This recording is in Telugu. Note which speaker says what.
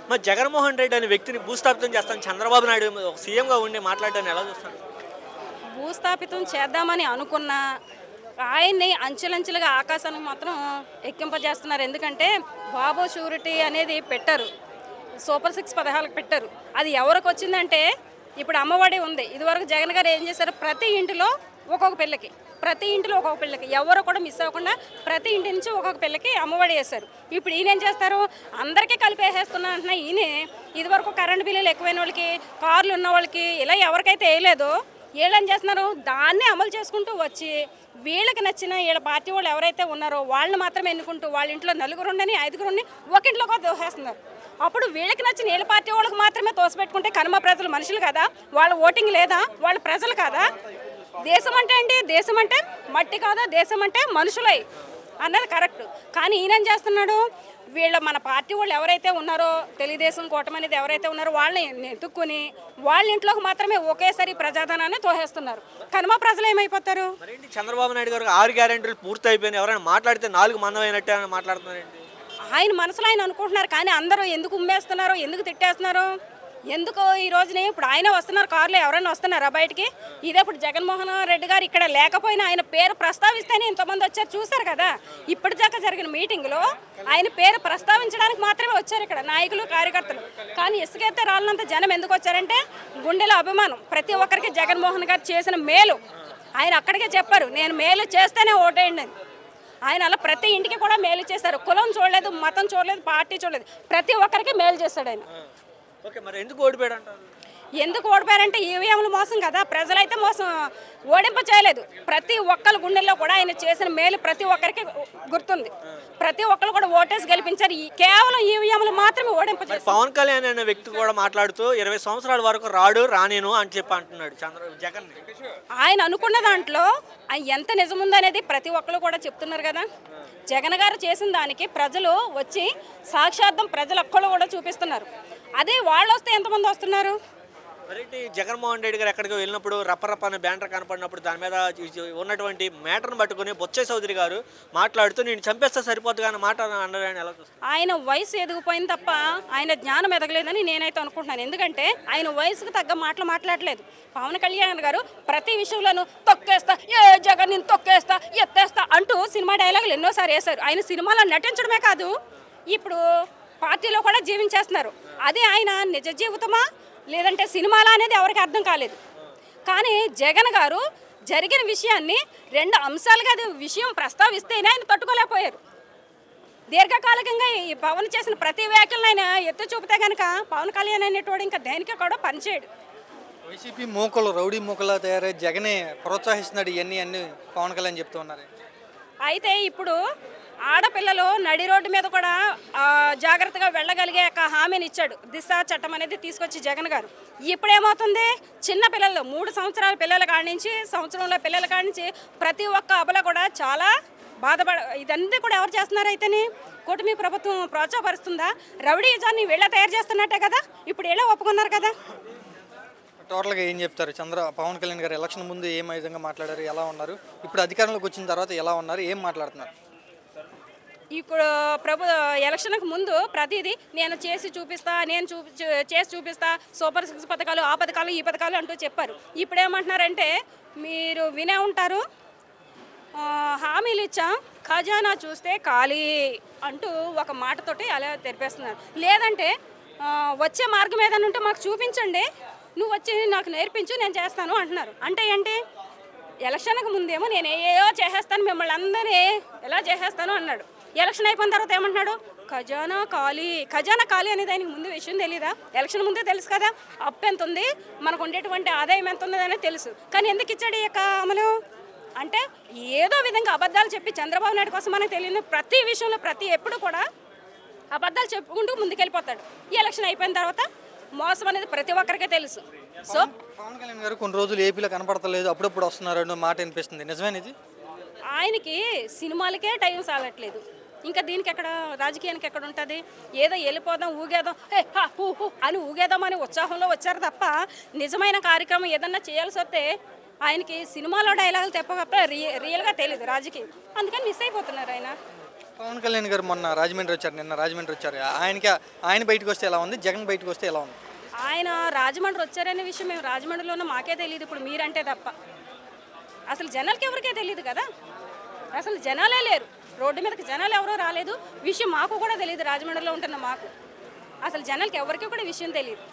Speaker 1: మరి జగన్మోహన్ రెడ్డి అనే వ్యక్తిని భూస్థాపితం చేస్తాను చంద్రబాబు నాయుడు ఒక సీఎంగా ఉండి మాట్లాడటాన్ని ఎలా చూస్తారు?
Speaker 2: భూస్థాపితం చేద్దామని అనుకున్న ఆయన్ని అంచెలంచెలుగా ఆకాశానికి మాత్రం ఎక్కింపజేస్తున్నారు. ఎందుకంటే బాబు షూరిటీ అనేది పెట్టారు, సూపర్ 6 పథకాలకు పెట్టారు. అది ఎవరికి వచ్చిందంటే ఇప్పుడు అమ్మఒడి ఉంది. ఇదివరకు జగన్ గారు ఏం చేశారు, ప్రతి ఇంటిలో ఒక్కొక్క పిల్లకి ఎవరు కూడా మిస్ అవ్వకుండా ప్రతి ఇంటి నుంచి ఒక్కొక్క పిల్లకి అమ్మఒడి వేశారు. ఇప్పుడు ఈయన ఏం చేస్తారు, అందరికీ కలిపేసేస్తున్నా అంటున్నా. ఈయన ఇదివరకు కరెంటు బిల్లులు ఎక్కువైన వాళ్ళకి, కార్లు ఉన్న వాళ్ళకి ఇలా ఎవరికైతే వేయలేదో వీళ్ళు ఏం చేస్తున్నారు, దాన్ని అమలు చేసుకుంటూ వచ్చి వీళ్ళకి నచ్చిన వీళ్ళ పార్టీ వాళ్ళు ఎవరైతే ఉన్నారో వాళ్ళని మాత్రమే ఎన్నుకుంటూ వాళ్ళ ఇంట్లో 4 ఉండని 5 ఉండి ఒక ఇంట్లోకి దోసేస్తున్నారు. అప్పుడు వీళ్ళకి నచ్చిన వీళ్ళ పార్టీ వాళ్ళకి మాత్రమే తోసిపెట్టుకుంటే కనుమ ప్రజలు మనుషులు కదా, వాళ్ళ ఓటింగ్ లేదా, వాళ్ళ ప్రజలు కదా. దేశం అంటే అండి, దేశం అంటే మట్టి కాదా, దేశం అంటే మనుషులై అన్నది కరెక్ట్. కానీ ఈయన ఏం చేస్తున్నాడు, మన పార్టీ వాళ్ళు ఎవరైతే ఉన్నారో, తెలుగుదేశం కూటమి అనేది ఎవరైతే ఉన్నారో వాళ్ళని ఎత్తుక్కుని వాళ్ళ ఇంట్లోకి మాత్రమే ఒకేసారి ప్రజాధనాన్ని తోసేస్తున్నారు. కనుమ ప్రజలు ఏమైపోతారు?
Speaker 1: చంద్రబాబు నాయుడు గారు 6 గ్యారెంటీలు పూర్తి అయిపోయినాయి, ఎవరైనా మాట్లాడితే 4 మందమైనట్టే అని మాట్లాడుతున్నారండి.
Speaker 2: ఆయన మనసులో ఆయన అనుకుంటున్నారు, కానీ అందరూ ఎందుకు ఉమ్మేస్తున్నారు, ఎందుకు తిట్టేస్తున్నారు, ఎందుకు ఈ రోజున ఇప్పుడు ఆయన వస్తున్నారు, కారులో ఎవరైనా వస్తున్నారా బయటికి? ఇదే ఇప్పుడు జగన్మోహన్ రెడ్డి గారు ఇక్కడ లేకపోయినా ఆయన పేరు ప్రస్తావిస్తేనే ఇంతమంది వచ్చారు, చూశారు కదా. ఇప్పటిదాకా జరిగిన మీటింగ్లో ఆయన పేరు ప్రస్తావించడానికి మాత్రమే వచ్చారు ఇక్కడ నాయకులు, కార్యకర్తలు. కానీ ఇసుకైతే రాళ్ళంత జనం ఎందుకు వచ్చారంటే గుండెలో అభిమానం. ప్రతి ఒక్కరికి జగన్మోహన్ గారు చేసిన మేలు ఆయన అక్కడికే చెప్పారు, నేను మేలు చేస్తేనే ఓటేయండి అని. ఆయన అలా ప్రతి ఇంటికి కూడా మేలు చేశారు. కులం చూడలేదు, మతం చూడలేదు, పార్టీ చూడలేదు, ప్రతి ఒక్కరికి మేలు చేస్తాడు ఆయన.
Speaker 1: ఎందుకు ఓడిపోయారంటే
Speaker 2: ఈవీఎంలు మోసం కదా, ప్రజలైతే మోసం ఓడింప చేయలేదు. ప్రతి ఒక్కరి గుండెల్లో కూడా ఆయన చేసిన మేలు ప్రతి ఒక్కరికి గుర్తుంది. ప్రతి ఒక్కరు కూడా ఓటేసి గెలిపించారు. కేవలం ఈవీఎంలు మాత్రమే ఓడింప చేశారు.
Speaker 1: పవన్ కళ్యాణ్ అనే వ్యక్తి కూడా మాట్లాడుతూ 20 సంవత్సరాల వరకు రానేను అని చెప్పి అంటున్నాడు జగన్.
Speaker 2: ఆయన అనుకున్న దాంట్లో ఎంత నిజముందనేది ప్రతి ఒక్కరు కూడా చెప్తున్నారు కదా. జగన్ గారు చేసిన దానికి ప్రజలు వచ్చి సాక్షార్థం ప్రజలు ఒక్కళ్ళు కూడా చూపిస్తున్నారు. అదే వాళ్ళు వస్తే ఎంతమంది వస్తున్నారు?
Speaker 1: జగన్మోహన్ రెడ్డి గారు ఎక్కడికి వెళ్ళినప్పుడు రప్పరప్ప అనే బ్యానర్ కనపడినప్పుడు దాని మీద ఉన్నటువంటి మ్యాటర్ను పట్టుకుని బొత్స చౌదరి గారు మాట్లాడుతూ నేను చంపేస్తే సరిపోద్దుగా అన్న మాట అన్నారని ఎలా చూస్తారు?
Speaker 2: ఆయన వయసు ఎదిగిపోయింది తప్ప ఆయన జ్ఞానం ఎదగలేదని నేనైతే అనుకుంటున్నాను. ఎందుకంటే ఆయన వయసుకు తగ్గ మాటలు మాట్లాడలేదు. పవన్ కళ్యాణ్ గారు ప్రతి విషయంలోనూ తొక్కేస్తా, ఏ జగన్ నేను తొక్కేస్తా, ఎత్తేస్తా అంటూ సినిమా డైలాగులు ఎన్నోసారి వేశారు. ఆయన సినిమాలో నటించడమే కాదు, ఇప్పుడు పార్టీలో కూడా జీవించేస్తున్నారు. అదే ఆయన నిజ జీవితమా లేదంటే సినిమాలా అనేది ఎవరికి అర్థం కాలేదు. కానీ జగన్ గారు జరిగిన విషయాన్ని 2 అంశాలుగా విషయం ప్రస్తావిస్తేనే ఆయన తట్టుకోలేకపోయారు. దీర్ఘకాలికంగా ఈ పవన్ చేసిన ప్రతి వ్యాఖ్యలను ఆయన ఎత్తి చూపితే కనుక పవన్ కళ్యాణ్ అనేటోడు ఇంకా దేనికి కూడా పనిచేయడు.
Speaker 3: వైసీపీ మూకలు రౌడీ మూకలా తయారై జగనే ప్రోత్సహిస్తున్నాడు ఇవన్నీ అన్ని పవన్ కళ్యాణ్ చెప్తూ ఉన్నారు. అయితే
Speaker 2: ఇప్పుడు ఆడపిల్లలు నడి రోడ్డు మీద కూడా జాగ్రత్తగా వెళ్ళగలిగే హామీని ఇచ్చాడు. దిశ చట్టం అనేది తీసుకొచ్చి జగన్ గారు. ఇప్పుడేమవుతుంది, చిన్న పిల్లలు 3 సంవత్సరాల పిల్లల కాడి నుంచి సంవత్సరంలో పిల్లల కాడి నుంచి ప్రతి ఒక్క అబల కూడా చాలా ఇదంతా కూడా ఎవరు చేస్తున్నారు? అయితేనే కూటమి ప్రభుత్వం ప్రోత్సాహపరుస్తుందా? రౌడీజాన్ని వీళ్ళ తయారు చేస్తున్నట్టే కదా, ఇప్పుడు వీళ్ళే ఒప్పుకున్నారు కదా.
Speaker 3: టోటల్గా ఏం చెప్తారు? పవన్ కళ్యాణ్ గారు ఎలక్షన్ ముందు ఏ విధంగా మాట్లాడారు, ఎలా ఉన్నారు, ఇప్పుడు అధికారంలోకి వచ్చిన తర్వాత ఎలా ఉన్నారు, ఏం మాట్లాడుతున్నారు?
Speaker 2: ఇప్పుడు ఎలక్షన్కి ముందు ప్రతిదీ నేను చేసి చూపిస్తా, చేసి చూపిస్తా, సూపర్ 6 పథకాలు, ఆ పథకాలు, ఈ పథకాలు అంటూ చెప్పారు. ఇప్పుడు ఏమంటున్నారంటే మీరు వినే ఉంటారు, హామీలు ఇచ్చాం, ఖజానా చూస్తే ఖాళీ అంటూ ఒక మాటతోటి అలా తెరిపేస్తున్నారు. లేదంటే వచ్చే మార్గం ఏదైనా ఉంటే మాకు చూపించండి, నువ్వు వచ్చి నాకు నేర్పించు, నేను చేస్తాను అంటున్నారు. అంటే ఏంటి, ఎలక్షన్కి ముందేమో నేను ఏయో చేసేస్తాను, మిమ్మల్ని అందరినీ ఎలా చేసేస్తాను అన్నాడు. ఎలక్షన్ అయిపోయిన తర్వాత ఏమంటున్నాడు, ఖజానా ఖాళీ అనేది ఆయనకి ముందు విషయం తెలీదా? ఎలక్షన్ ముందే తెలుసు కదా, అప్పు ఎంత ఉంది, మనకు ఉండేటువంటి ఆదాయం ఎంత ఉంది అనేది తెలుసు. కానీ ఎందుకు ఇచ్చాడు ఈ యొక్క అమలు అంటే ఏదో విధంగా అబద్ధాలు చెప్పి చంద్రబాబు నాయుడు కోసం మనకు తెలియని ప్రతి విషయంలో ఎప్పుడు కూడా అబద్ధాలు చెప్పుకుంటూ ముందుకెళ్ళిపోతాడు. ఈ ఎలక్షన్ అయిపోయిన తర్వాత మోసం అనేది ప్రతి ఒక్కరికే తెలుసు. సో
Speaker 3: పవన్ కళ్యాణ్ గారు కొన్ని రోజులు ఏపీలో కనపడతలేదు, అప్పుడప్పుడు వస్తున్నారు అన్న మాట వినిపిస్తుంది, నిజమేనిది?
Speaker 2: ఆయనకి సినిమాలకే టైం సాగట్లేదు, ఇంకా దీనికి ఎక్కడ, రాజకీయానికి ఎక్కడ ఉంటుంది? ఏదో వెళ్ళిపోదాం, ఊగేదాం, అని ఊగేదామని ఉత్సాహంలో వచ్చారు తప్ప నిజమైన కార్యక్రమం ఏదన్నా చేయాల్సి వస్తే ఆయనకి సినిమాలో డైలాగులు తప్ప రియల్గా తెలియదు రాజకీయం. అందుకని మిస్ అయిపోతున్నారు ఆయన.
Speaker 3: పవన్ కళ్యాణ్ గారు మొన్న రాజమండ్రి వచ్చారు, నిన్న రాజమండ్రి వచ్చారు. ఆయన బయటకు వస్తే ఎలా ఉంది, జగన్ బయటకు వస్తే ఎలా ఉంది?
Speaker 2: ఆయన రాజమండ్రి వచ్చారనే విషయం మేము రాజమండ్రిలోనూ మాకే తెలియదు, ఇప్పుడు మీరంటే తప్ప. అసలు జనాలకి ఎవరికే తెలియదు కదా, అసలు జనాలే లేరు, రోడ్డు మీదకి జనాలు ఎవరో రాలేదు. విషయం మాకు కూడా తెలియదు, రాజమండ్రిలో ఉంటున్న మాకు అసలు జనాలకి ఎవరికి కూడా విషయం తెలియదు.